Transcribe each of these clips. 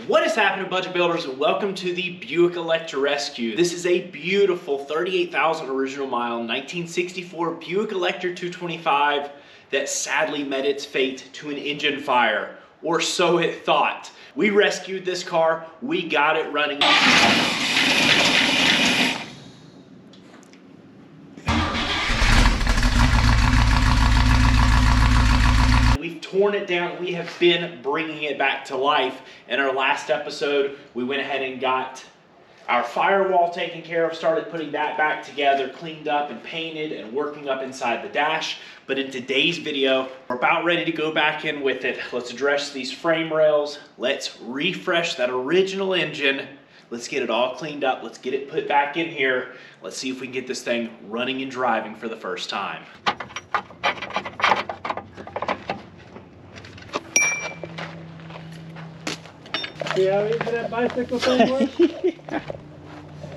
What is happening, budget builders, and welcome to the Buick Electra Rescue. This is a beautiful 38,000 original mile 1964 Buick Electra 225 that sadly met its fate to an engine fire, or so it thought. We rescued this car, we got it running. We've torn it down. We have been bringing it back to life. In our last episode, we went ahead and got our firewall taken care of, started putting that back together, cleaned up and painted and working up inside the dash. But in today's video, we're about ready to go back in with it. Let's address these frame rails. Let's refresh that original engine. Let's get it all cleaned up. Let's get it put back in here. Let's see if we can get this thing running and driving for the first time. See how easy that bicycle thing was? Yeah.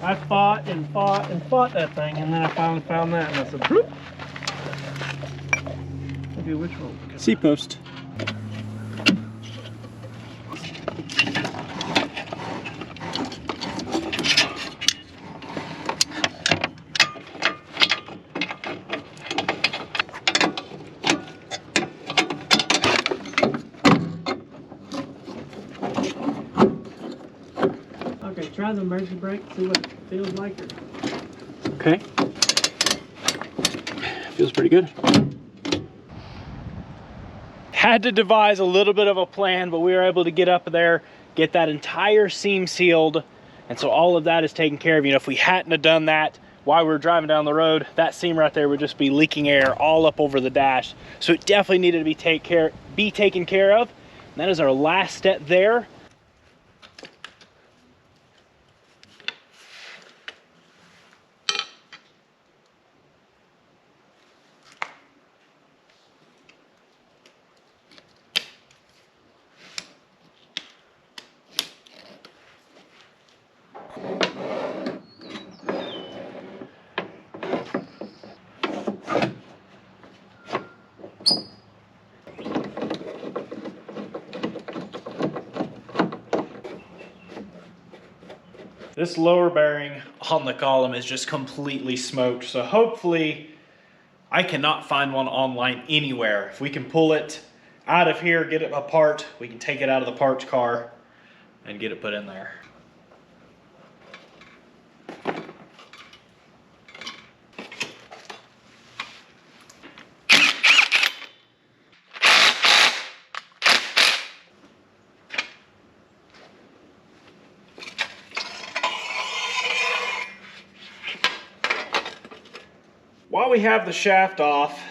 I fought and fought and fought that thing, and then I finally found that, and I said, bloop. Maybe which one? C-post. Okay, try the emergency brake, see what it feels like. Okay. Feels pretty good. Had to devise a little bit of a plan, but we were able to get up there, get that entire seam sealed, and so all of that is taken care of. You know, if we hadn't have done that while we were driving down the road, that seam right there would just be leaking air all up over the dash. So it definitely needed to be taken care of. And that is our last step there. This lower bearing on the column is just completely smoked. So hopefully I cannot find one online anywhere. If we can pull it out of here, get it apart, we can take it out of the parts car and get it put in there. While we have the shaft off,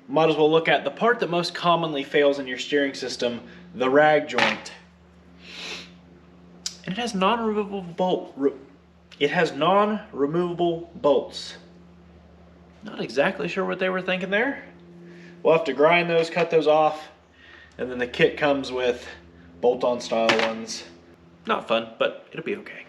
might as well look at the part that most commonly fails in your steering system, the rag joint. And it has non-removable bolts. Not exactly sure what they were thinking there. We'll have to grind those, cut those off, and then the kit comes with bolt-on style ones. Not fun, but it'll be okay.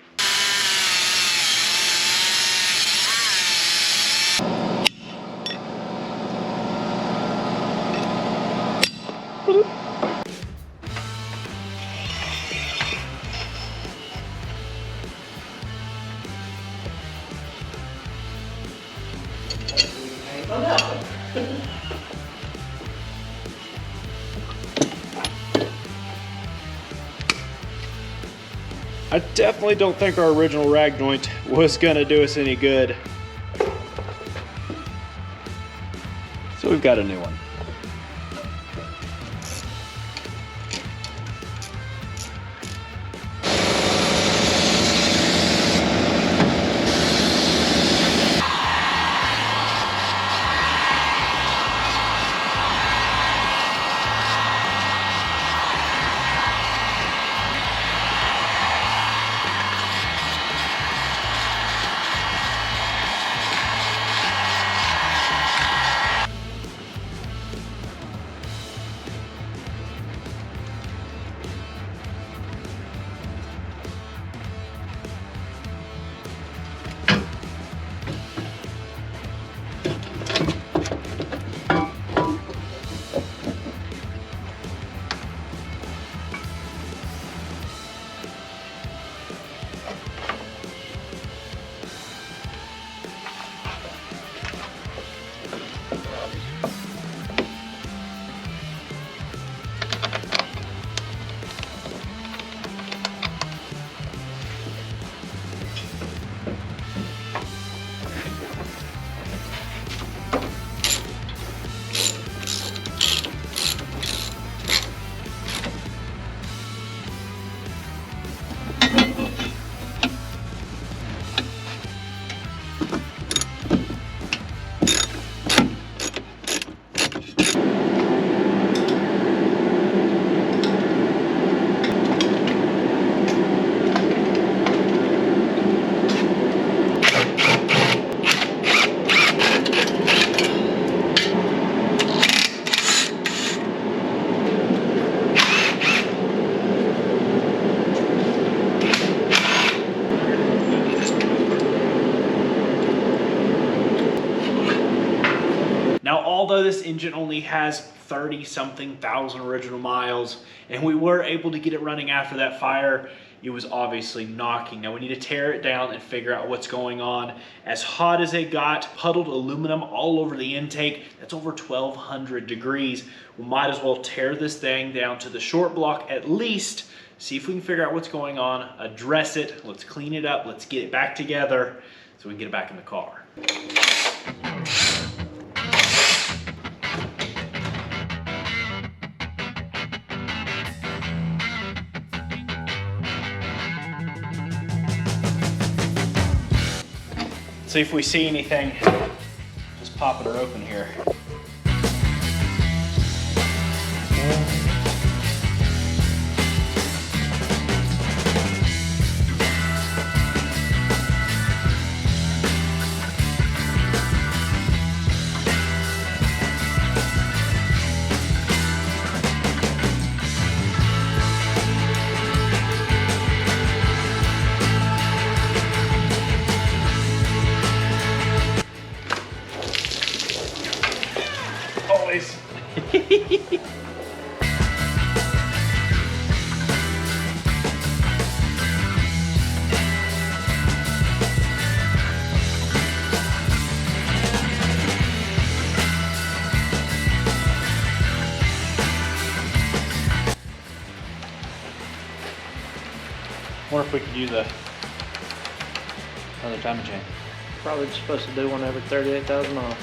I definitely don't think our original rag joint was gonna do us any good. So we've got a new one. although this engine only has 30-something thousand original miles, and we were able to get it running after that fire, it was obviously knocking. Now we need to tear it down and figure out what's going on. As hot as it got, puddled aluminum all over the intake, that's over 1,200 degrees. We might as well tear this thing down to the short block at least, see if we can figure out what's going on, address it, let's clean it up, let's get it back together so we can get it back in the car. See if we see anything, just popping her open here. Always. Wonder if we could use another timing chain. Probably just supposed to do one every 38,000 miles.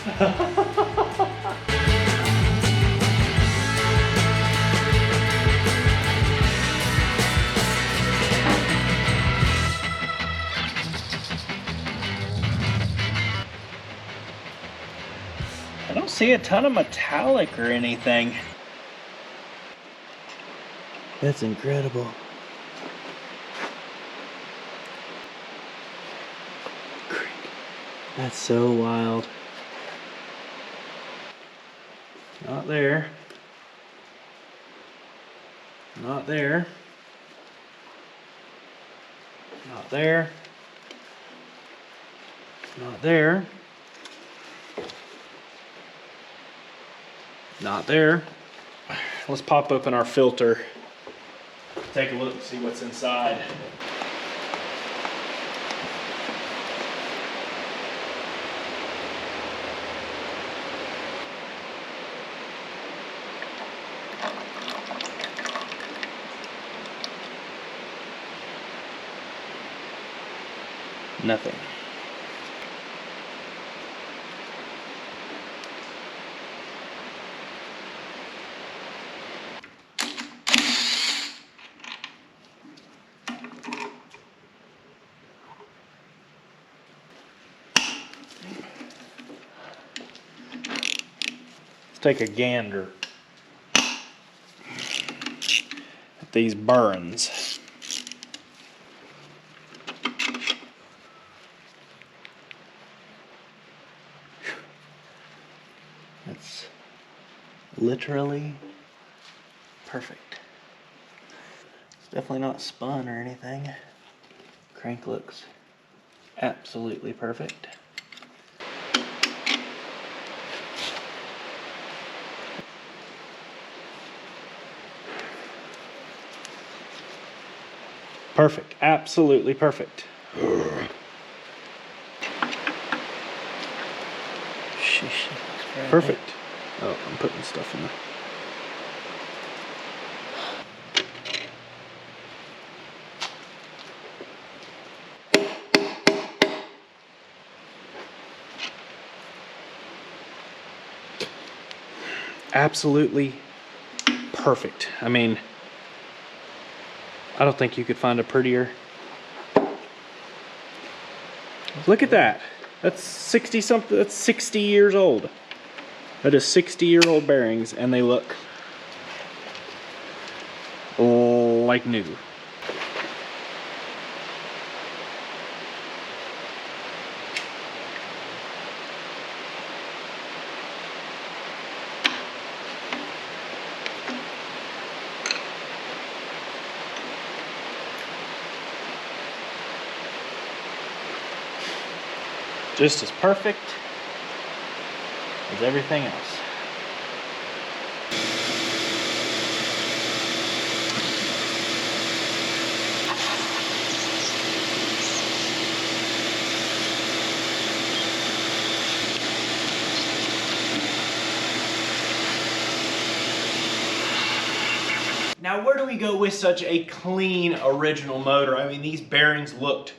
I don't see a ton of metallic or anything. That's incredible. That's so wild. Not there. Not there. Not there. Not there. Not there. Let's pop open our filter. Take a look and see what's inside. Nothing. Let's take a gander at these burns. That's literally perfect. It's definitely not spun or anything. Crank looks absolutely perfect. Perfect, absolutely perfect. Sheesh. Perfect. Oh, I'm putting stuff in there. Absolutely perfect. I mean, I don't think you could find a prettier. Look at that. That's 60 something, that's 60 years old. That is 60-year-old bearings, and they look like new. Just as perfect as everything else. where do we go with such a clean original motor? I mean, these bearings looked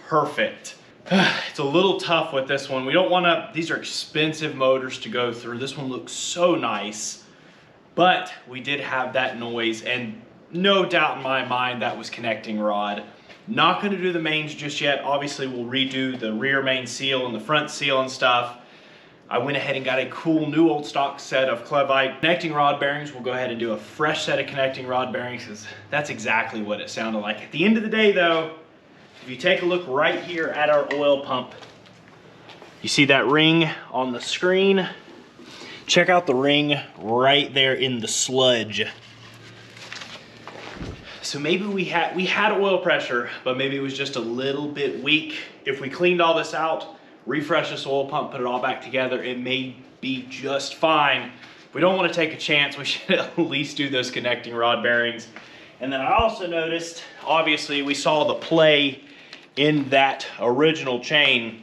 perfect. It's a little tough with this one. We don't want to, these are expensive motors to go through. This one looks so nice, but we did have that noise, and no doubt in my mind that was connecting rod. Not going to do the mains just yet. Obviously we'll redo the rear main seal and the front seal and stuff. I went ahead and got a cool new old stock set of Clardy connecting rod bearings. We'll go ahead and do a fresh set of connecting rod bearings, because that's exactly what it sounded like. At the end of the day though, if you take a look right here at our oil pump, you see that ring on the screen? Check out the ring right there in the sludge. So maybe we had oil pressure, but maybe it was just a little bit weak. If we cleaned all this out, refresh this oil pump, put it all back together, it may be just fine. We don't want to take a chance. We should at least do those connecting rod bearings. And then I also noticed, obviously we saw the play in that original chain.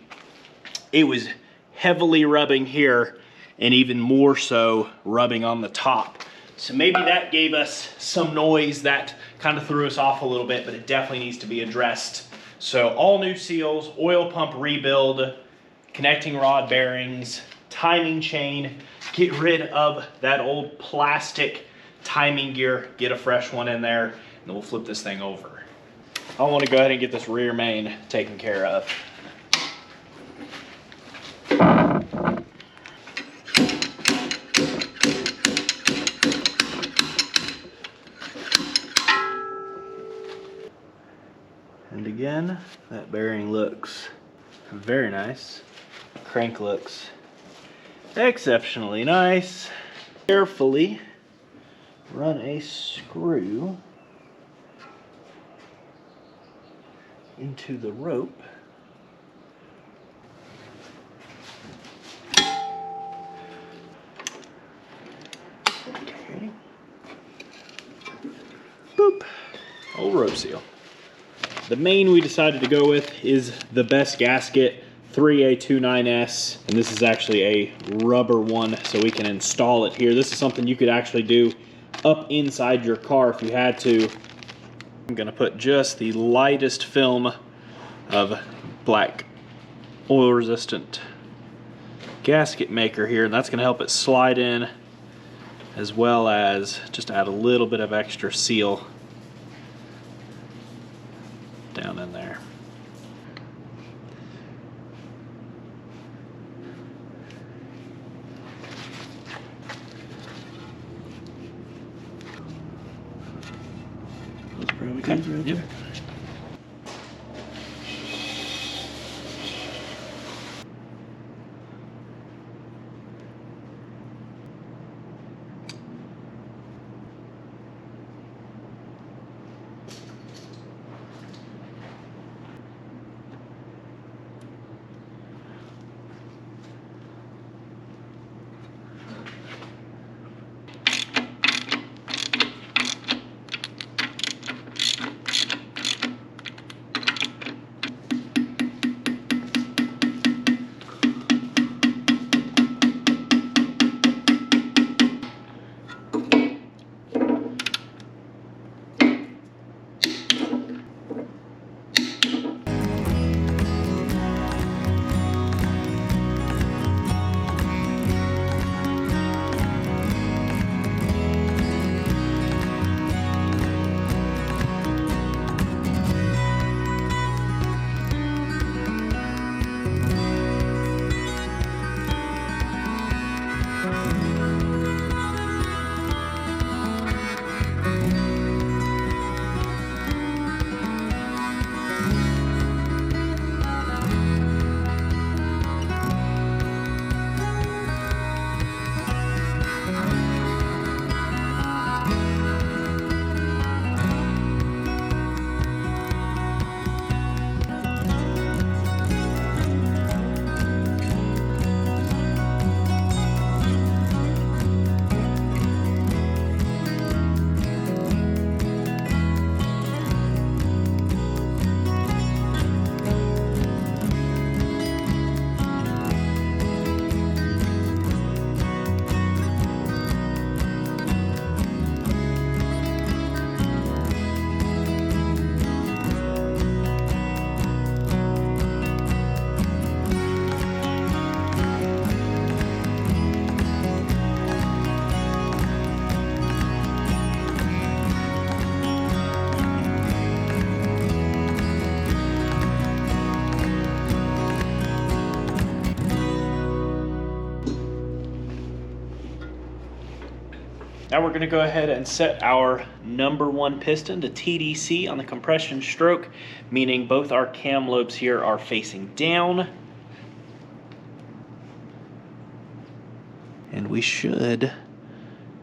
It was heavily rubbing here, and even more so rubbing on the top. So maybe that gave us some noise that kind of threw us off a little bit, but it definitely needs to be addressed. So all new seals, oil pump rebuild, connecting rod bearings, timing chain, get rid of that old plastic timing gear, get a fresh one in there, and then we'll flip this thing over. I want to go ahead and get this rear main taken care of. And again, that bearing looks very nice. Crank looks exceptionally nice. Carefully run a screw into the rope. Okay. Boop. Old rope seal. The main we decided to go with is the best gasket, 3A29S, and this is actually a rubber one, so we can install it here. This is something you could actually do up inside your car if you had to. I'm gonna put just the lightest film of black oil resistant gasket maker here, and that's gonna help it slide in, as well as just add a little bit of extra seal down in there. That's probably good right there. Now we're gonna go ahead and set our #1 piston to TDC on the compression stroke, meaning both our cam lobes here are facing down. And we should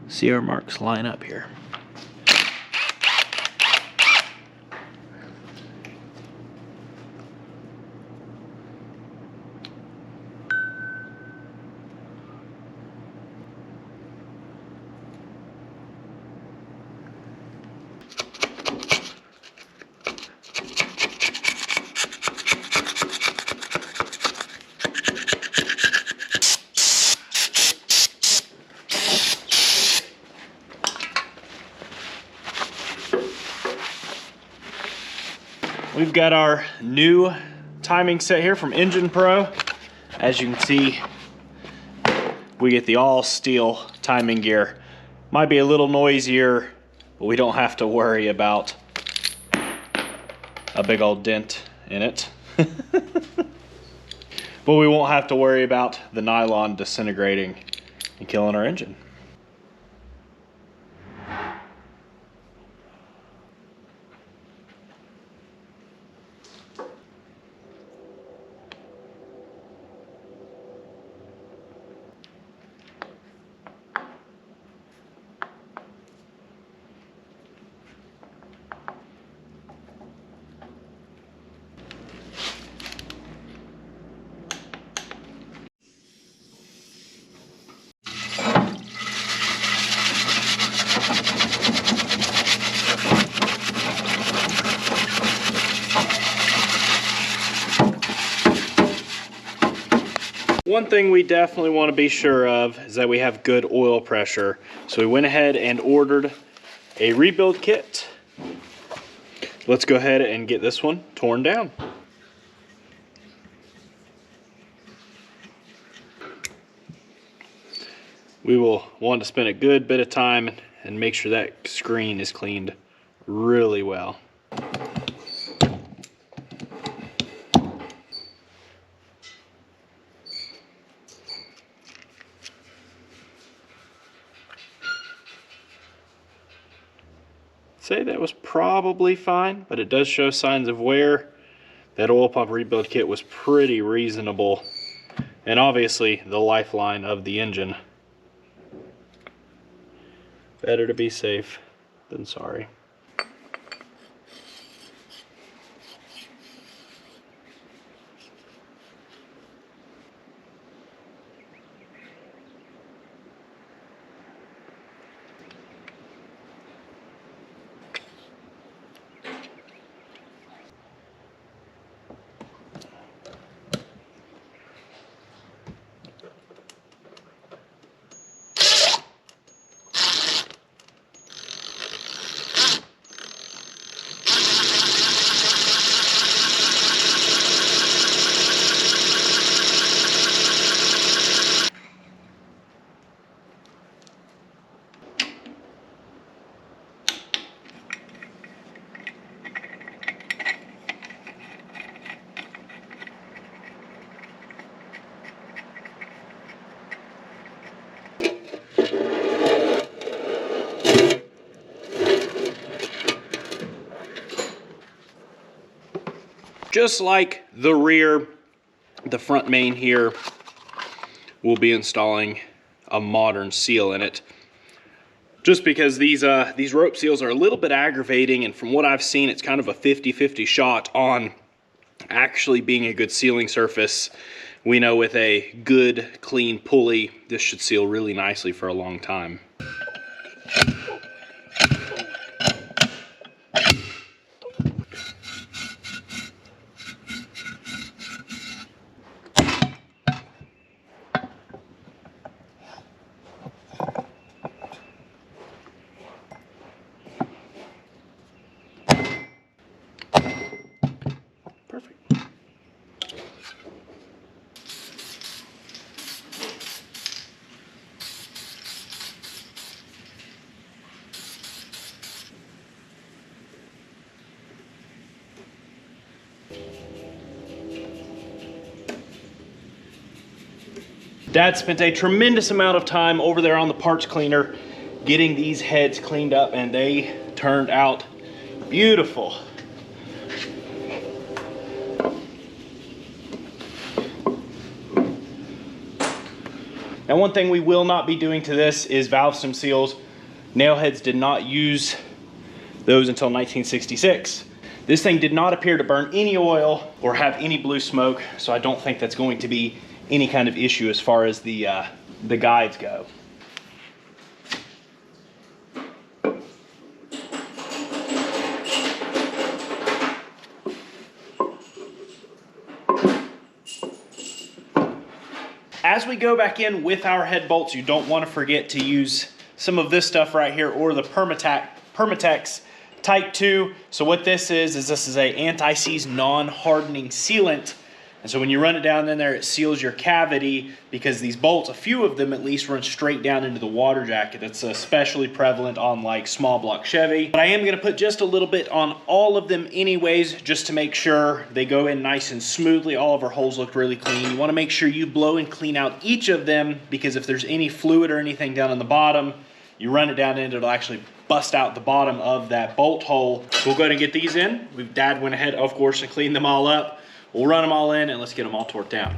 see our marks line up here. We've got our new timing set here from Engine Pro. As you can see, we get the all steel timing gear. Might be a little noisier, but we don't have to worry about a big old dent in it. But we won't have to worry about the nylon disintegrating and killing our engine. One thing we definitely want to be sure of is that we have good oil pressure. So we went ahead and ordered a rebuild kit. Let's go ahead and get this one torn down. We will want to spend a good bit of time and make sure that screen is cleaned really well. Say that was probably fine, but it does show signs of wear. That oil pump rebuild kit was pretty reasonable, and obviously the lifeline of the engine. Better to be safe than sorry. Just like the rear, the front main here, we'll be installing a modern seal in it. Just because these rope seals are a little bit aggravating, and from what I've seen, it's kind of a 50-50 shot on actually being a good sealing surface. We know with a good, clean pulley, this should seal really nicely for a long time. Dad spent a tremendous amount of time over there on the parts cleaner getting these heads cleaned up, and they turned out beautiful. Now, one thing we will not be doing to this is valve stem seals. Nailheads did not use those until 1966. This thing did not appear to burn any oil or have any blue smoke, so I don't think that's going to be any kind of issue as far as the guides go. As we go back in with our head bolts, you don't want to forget to use some of this stuff right here, or the Permatex Type 2. So what this is this is a anti-seize non-hardening sealant. And so when you run it down in there, it seals your cavity, because these bolts, a few of them at least, run straight down into the water jacket. That's especially prevalent on like small block Chevy. But I am gonna put just a little bit on all of them anyways, just to make sure they go in nice and smoothly. All of our holes look really clean. You wanna make sure you blow and clean out each of them, because if there's any fluid or anything down on the bottom, you run it down in, it'll actually bust out the bottom of that bolt hole. We'll go ahead and get these in. Dad went ahead, of course, and cleaned them all up. We'll run them all in, and let's get them all torqued down.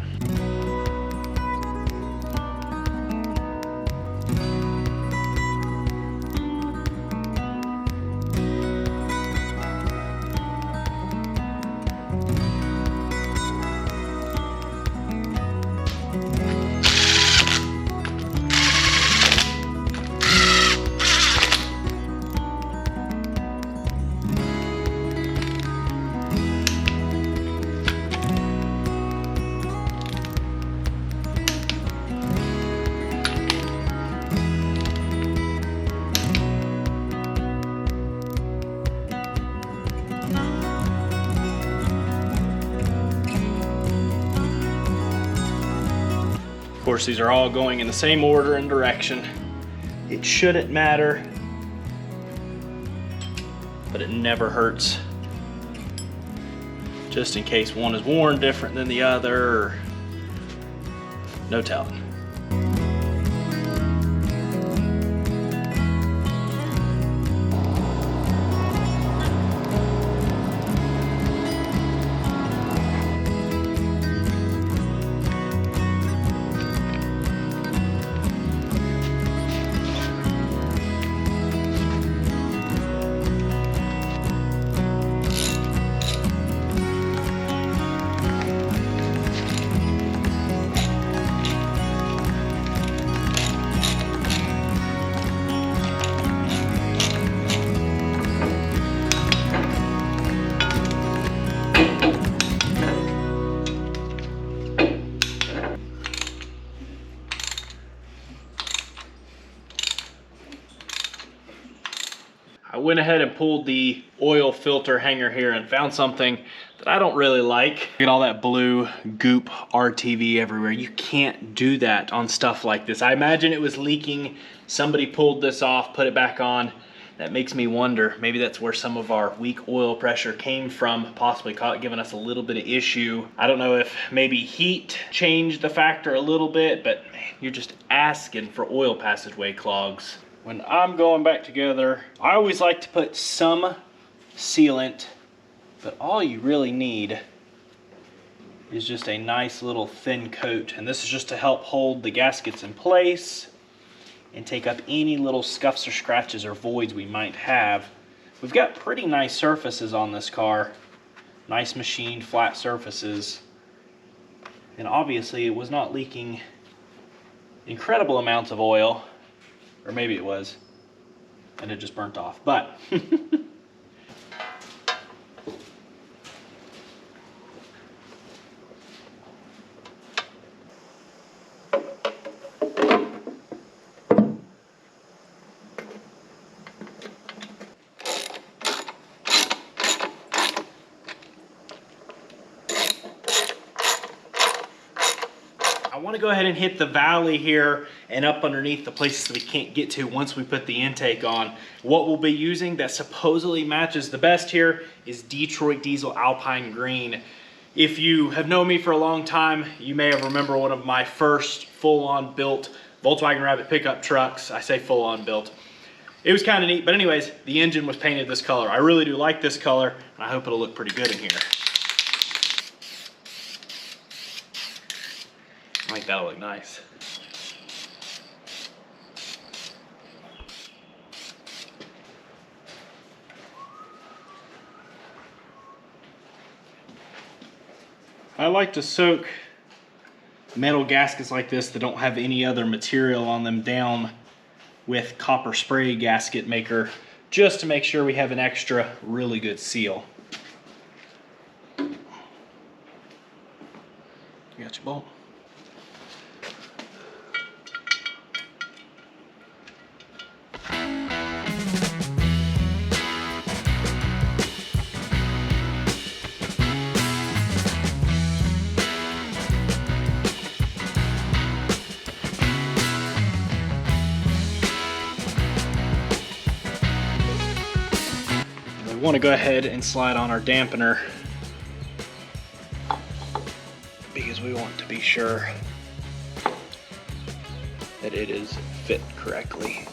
Of course, these are all going in the same order and direction. It shouldn't matter, but it never hurts. Just in case one is worn different than the other, or no telling. I went ahead and pulled the oil filter hanger here and found something that I don't really like. Look at all that blue goop RTV everywhere. You can't do that on stuff like this. I imagine it was leaking. Somebody pulled this off, put it back on. That makes me wonder, maybe that's where some of our weak oil pressure came from, possibly giving us a little bit of issue. I don't know if maybe heat changed the factor a little bit, but man, you're just asking for oil passageway clogs. When I'm going back together, I always like to put some sealant, but all you really need is just a nice little thin coat. And this is just to help hold the gaskets in place and take up any little scuffs or scratches or voids we might have. We've got pretty nice surfaces on this car. Nice machined flat surfaces. And obviously it was not leaking incredible amounts of oil. Or maybe it was, and it just burnt off, but. I want to go ahead and hit the valley here and up underneath the places that we can't get to once we put the intake on. What we'll be using that supposedly matches the best here is Detroit Diesel Alpine Green. If you have known me for a long time, you may have remembered one of my first full-on built Volkswagen Rabbit pickup trucks. I say full-on built. it was kind of neat. But anyways, the engine was painted this color. I really do like this color, and I hope it'll look pretty good in here. I think that'll look nice. I like to soak metal gaskets like this that don't have any other material on them down with copper spray gasket maker, just to make sure we have an extra really good seal. You got your bolt. We want to go ahead and slide on our dampener because we want to be sure that it is fit correctly.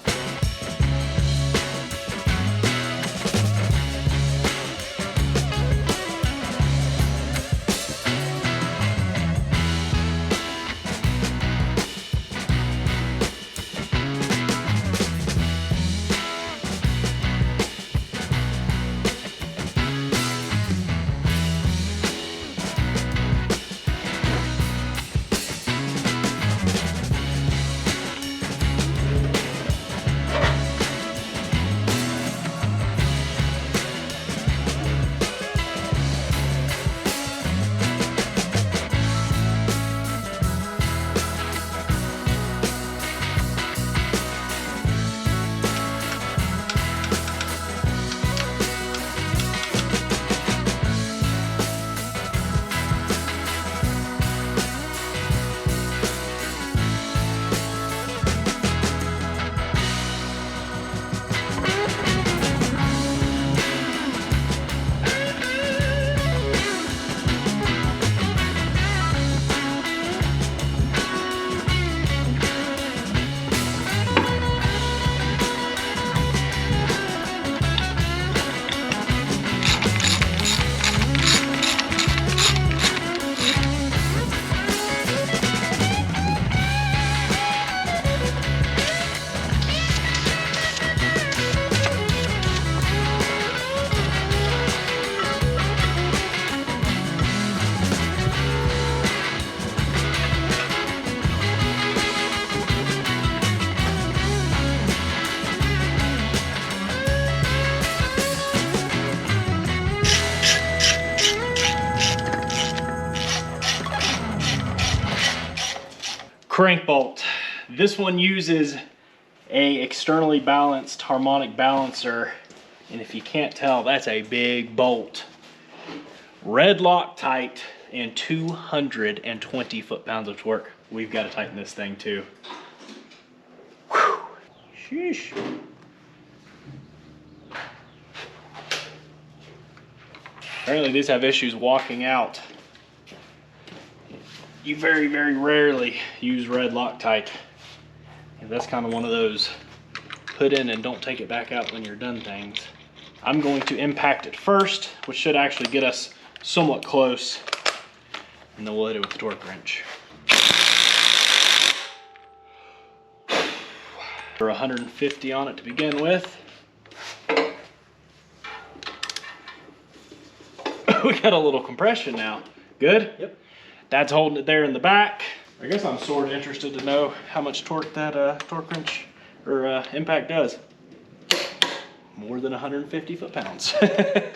Crank bolt. This one uses a externally balanced harmonic balancer, and if you can't tell, that's a big bolt. Red Loctite and 220 foot-pounds of torque. We've got to tighten this thing too. Whew. Sheesh. Apparently these have issues walking out. You very, very rarely use red Loctite. And that's kind of one of those put in and don't take it back out when you're done things. I'm going to impact it first, which should actually get us somewhat close. And then we'll hit it with the torque wrench. For 150 on it to begin with. We got a little compression now. Good? Yep. Dad's holding it there in the back. I guess I'm sort of interested to know how much torque that torque wrench or impact does. More than 150 foot-pounds. I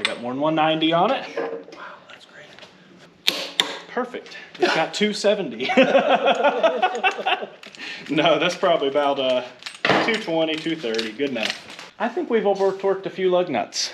got more than 190 on it. Wow, that's great. Perfect. It's got 270. No, that's probably about 220, 230. Good enough. I think we've over-torqued a few lug nuts.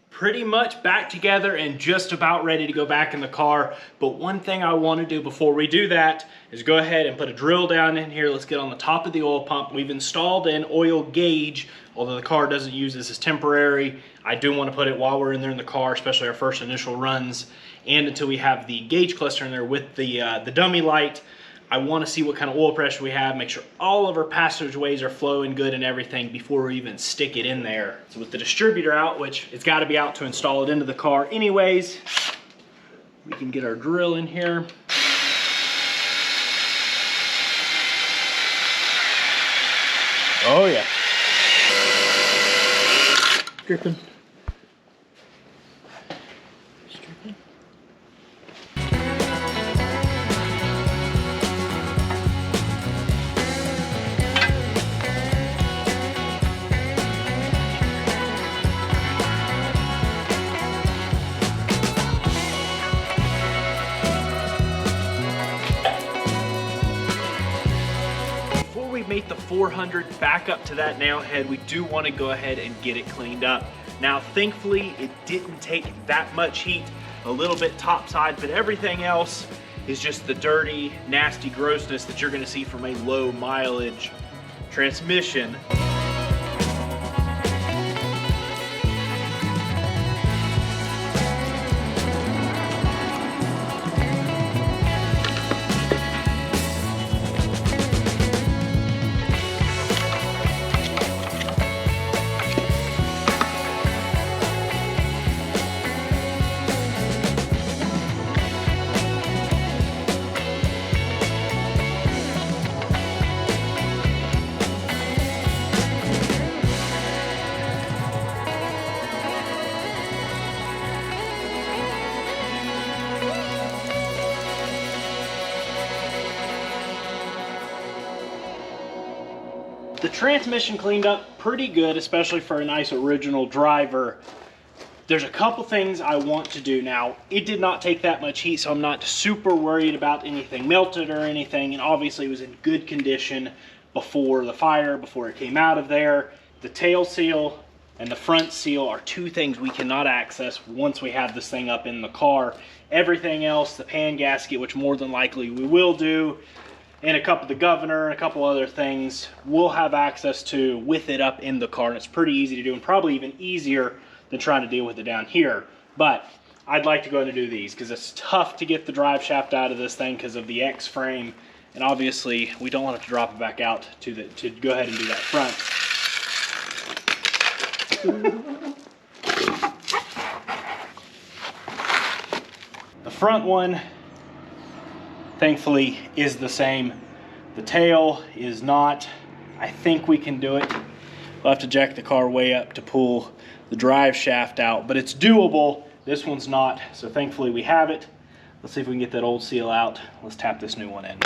Pretty much back together and just about ready to go back in the car. But one thing I want to do before we do that is go ahead and put a drill down in here. Let's get on the top of the oil pump. We've installed an oil gauge, although the car doesn't use this as temporary. I do want to put it while we're in there in the car, especially our first initial runs, and until we have the gauge cluster in there with the dummy light. I want to see what kind of oil pressure we have, make sure all of our passageways are flowing good and everything before we even stick it in there. So with the distributor out, which it's got to be out to install it into the car anyways, we can get our drill in here. Oh yeah. Dripping. Make the 400 back up to that nail head, we do want to go ahead and get it cleaned up. Now thankfully it didn't take that much heat, a little bit topside, but everything else is just the dirty, nasty grossness that you're going to see from a low mileage transmission. The transmission cleaned up pretty good, especially for a nice original driver. There's a couple things I want to do now. It did not take that much heat, so I'm not super worried about anything melted or anything, and obviously it was in good condition before the fire, before it came out of there. The tail seal and the front seal are two things we cannot access once we have this thing up in the car. Everything else, the pan gasket, which more than likely we will do, and the governor and a couple other things we'll have access to with it up in the car, and it's pretty easy to do, and probably even easier than trying to deal with it down here. But I'd like to go ahead and do these because it's tough to get the drive shaft out of this thing because of the X frame, and obviously we don't want it to drop it back out to go ahead and do that front. The front one thankfully is the same. The tail is not. I think we can do it. We'll have to jack the car way up to pull the drive shaft out, but it's doable. This one's not, so thankfully we have it. Let's see if we can get that old seal out. Let's tap this new one in.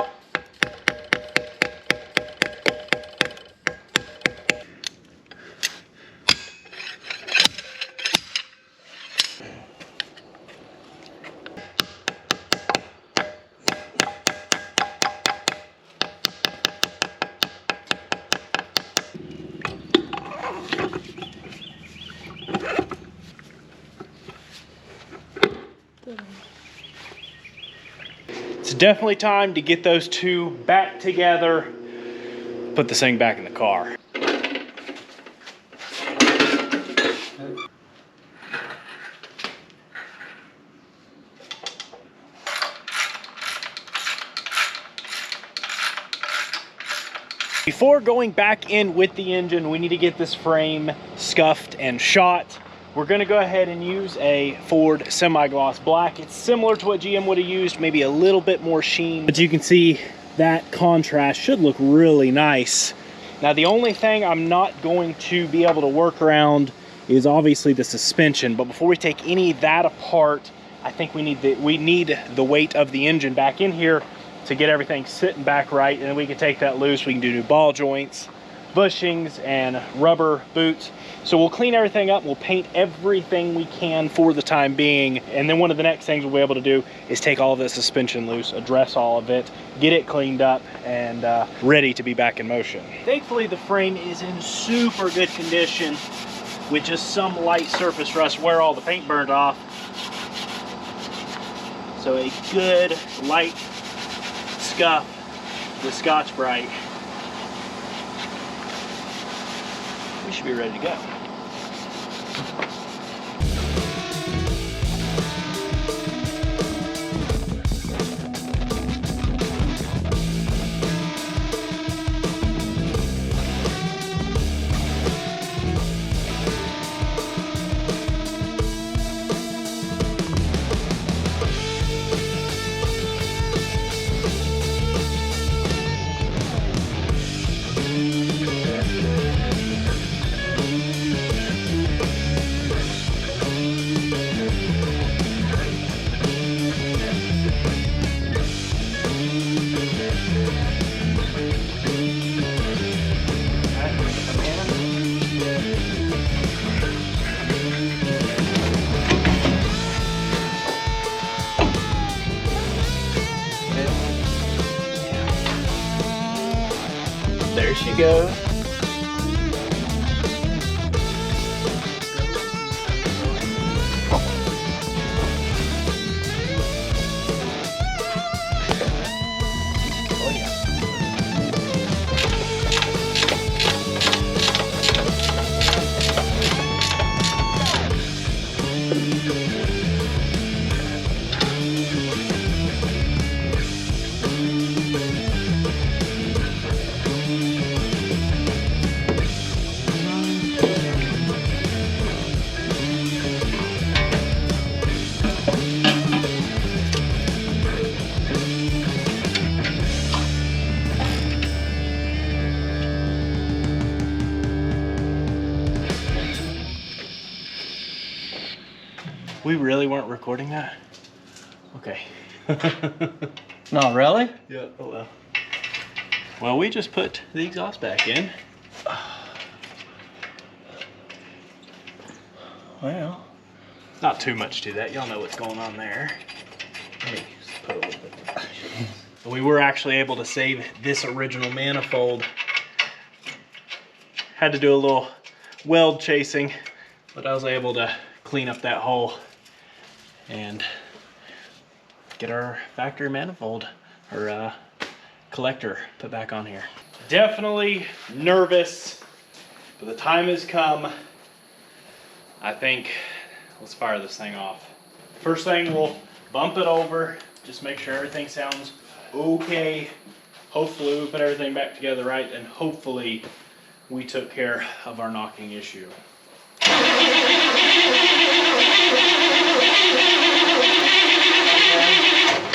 It's definitely time to get those two back together, put this thing back in the car. Before going back in with the engine, we need to get this frame scuffed and shot. We're gonna go ahead and use a Ford semi-gloss black. It's similar to what GM would have used, maybe a little bit more sheen. But you can see that contrast should look really nice. Now the only thing I'm not going to be able to work around is obviously the suspension. But before we take any of that apart, I think we need the weight of the engine back in here to get everything sitting back right, and then we can take that loose. We can do new ball joints, bushings, and rubber boots. So we'll clean everything up, we'll paint everything we can for the time being, and then one of the next things we'll be able to do is take all of the suspension loose, address all of it, get it cleaned up, and ready to be back in motion. Thankfully the frame is in super good condition with just some light surface rust where all the paint burned off. So a good light scuff with Scotch-Brite. We should be ready to go. you go. We really weren't recording that? Okay. Not really? Yeah, oh well. Well, we just put the exhaust back in. Well, Not too much to that. Y'all know what's going on there. Let me just put a little bit. We were actually able to save this original manifold. Had to do a little weld chasing, but I was able to clean up that hole and get our factory manifold or collector put back on here. Definitely nervous, but the time has come. I think let's fire this thing off. First thing, we'll bump it over, just make sure everything sounds okay. Hopefully we put everything back together right, and hopefully we took care of our knocking issue.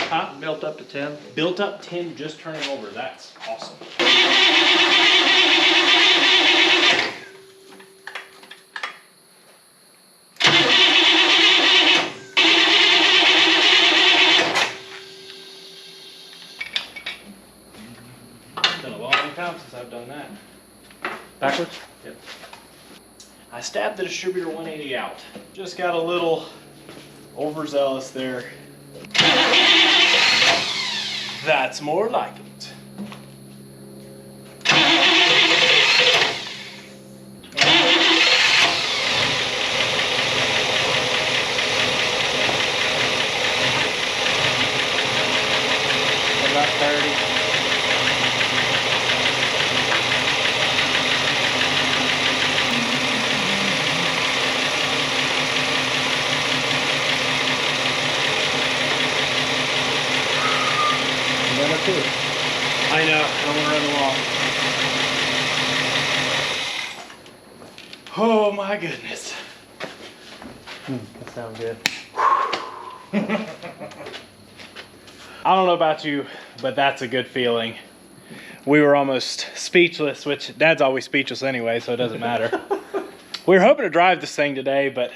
Huh? built up to 10. Built up 10, just turning over. That's awesome. It's been a long time since I've done that. Backwards? Yep. I stabbed the distributor 180 out. Just got a little overzealous there. That's more like it. About 30. I know, I don't want to run along. Oh my goodness. That sounds good. I don't know about you, but that's a good feeling. We were almost speechless, which Dad's always speechless anyway, so it doesn't matter. We were hoping to drive this thing today, but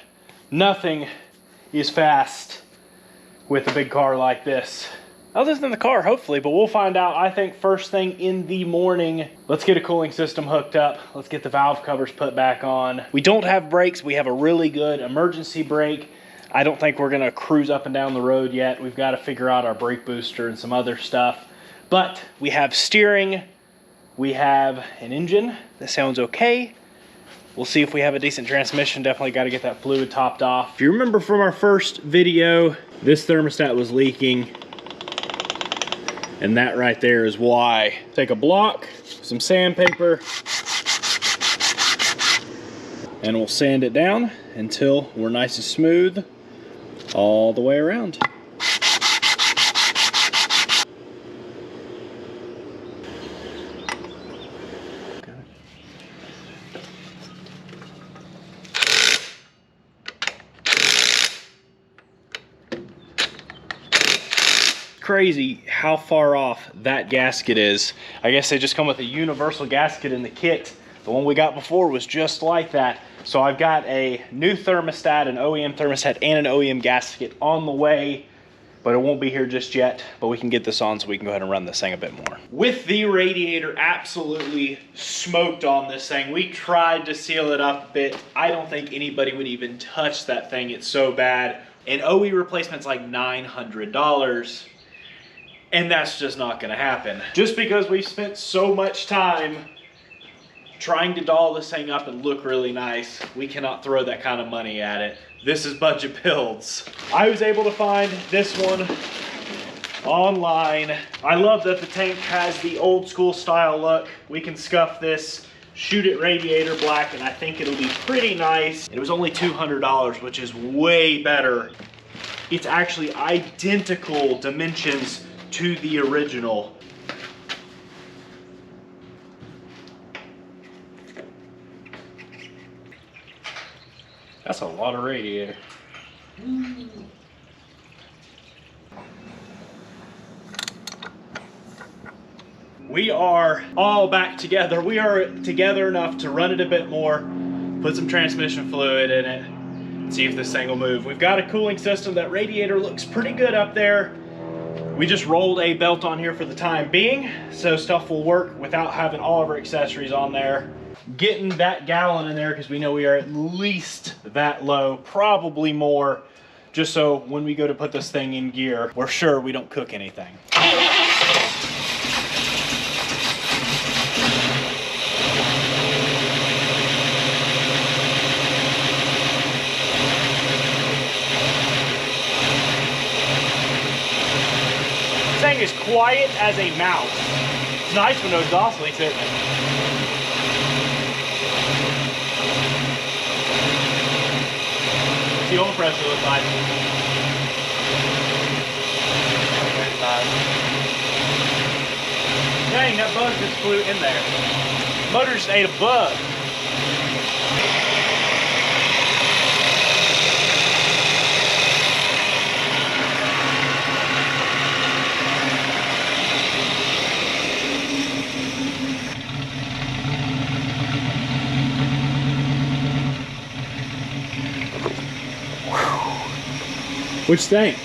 nothing is fast with a big car like this. Other than the car, hopefully, but we'll find out, I think, first thing in the morning. Let's get a cooling system hooked up. Let's get the valve covers put back on. We don't have brakes. We have a really good emergency brake. I don't think we're gonna cruise up and down the road yet. We've got to figure out our brake booster and some other stuff. But we have steering. We have an engine that sounds okay. We'll see if we have a decent transmission. Definitely got to get that fluid topped off. If you remember from our first video, this thermostat was leaking. And that right there is why. Take a block, some sandpaper, and we'll sand it down until we're nice and smooth all the way around. Crazy how far off that gasket is. I guess they just come with a universal gasket in the kit. The one we got before was just like that. So I've got a new thermostat, an OEM thermostat, and an OEM gasket on the way, but it won't be here just yet. But we can get this on so we can go ahead and run this thing a bit more. With the radiator absolutely smoked on this thing, we tried to seal it up a bit. I don't think anybody would even touch that thing. It's so bad. An OE replacement's like $900. And that's just not gonna happen. Just because we've spent so much time trying to doll this thing up and look really nice. We cannot throw that kind of money at it. This is budget builds. I was able to find this one online. I love that the tank has the old school style look. We can scuff this, shoot it radiator black, and I think it'll be pretty nice. It was only $200, which is way better. It's actually identical dimensions to the original. That's a lot of radiator. We are all back together. We are together enough to run it a bit more, put some transmission fluid in it, see if this thing will move. We've got a cooling system. That radiator looks pretty good up there. We just rolled a belt on here for the time being, so stuff will work without having all of our accessories on there. Getting that gallon in there because we know we are at least that low, probably more, just so when we go to put this thing in gear, we're sure we don't cook anything. This thing is quiet as a mouse. It's nice when no exhaust leaks in it. The oil pressure looks like. Dang, that bug just flew in there. Motor just ate a bug. Which thing?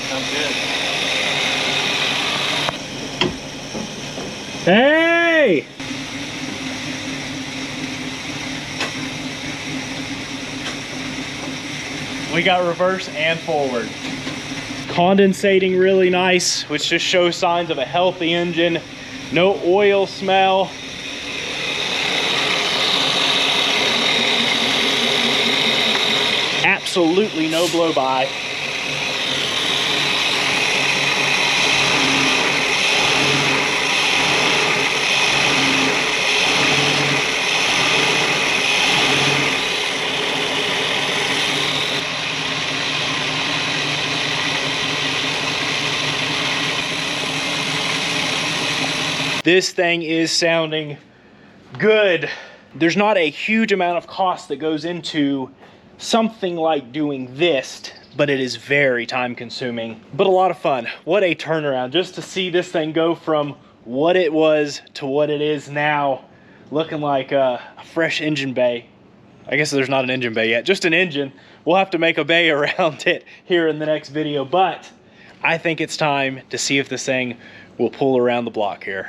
Sounds good. Hey! We got reverse and forward. Condensating really nice, which just shows signs of a healthy engine. No oil smell. Absolutely no blow by. This thing is sounding good. There's not a huge amount of cost that goes into something like doing this, but it is very time consuming, but a lot of fun. What a turnaround, just to see this thing go from what it was to what it is now, looking like a fresh engine bay. I guess there's not an engine bay yet, just an engine. We'll have to make a bay around it here in the next video, but I think it's time to see if this thing will pull around the block here.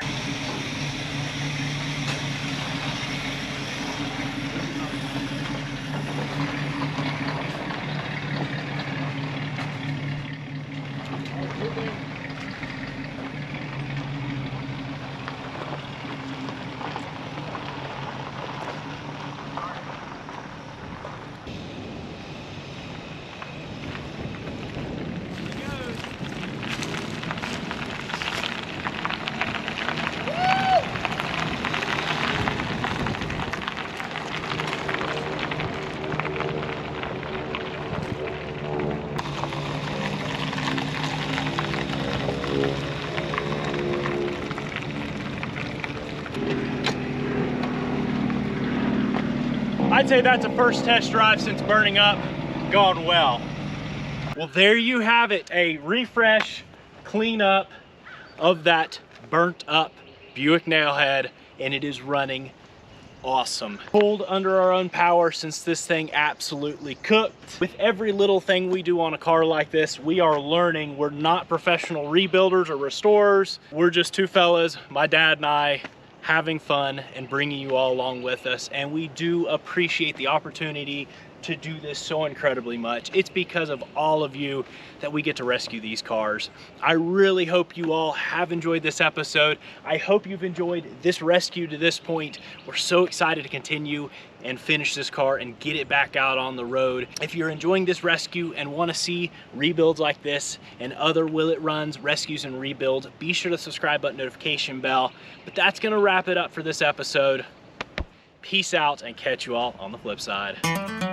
I'd say that's a first test drive since burning up, gone well. Well, there you have it, a refresh, clean up of that burnt up Buick Nailhead, and it is running awesome. Pulled under our own power since this thing absolutely cooked. With every little thing we do on a car like this, we are learning. We're not professional rebuilders or restorers. We're just two fellas, my dad and I, having fun and bringing you all along with us. And we do appreciate the opportunity to do this so incredibly much. It's because of all of you that we get to rescue these cars. I really hope you all have enjoyed this episode. I hope you've enjoyed this rescue to this point. We're so excited to continue and finish this car and get it back out on the road. If you're enjoying this rescue and want to see rebuilds like this and other Will It Runs, rescues and rebuilds, be sure to subscribe button, notification bell. But that's gonna wrap it up for this episode. Peace out and catch you all on the flip side.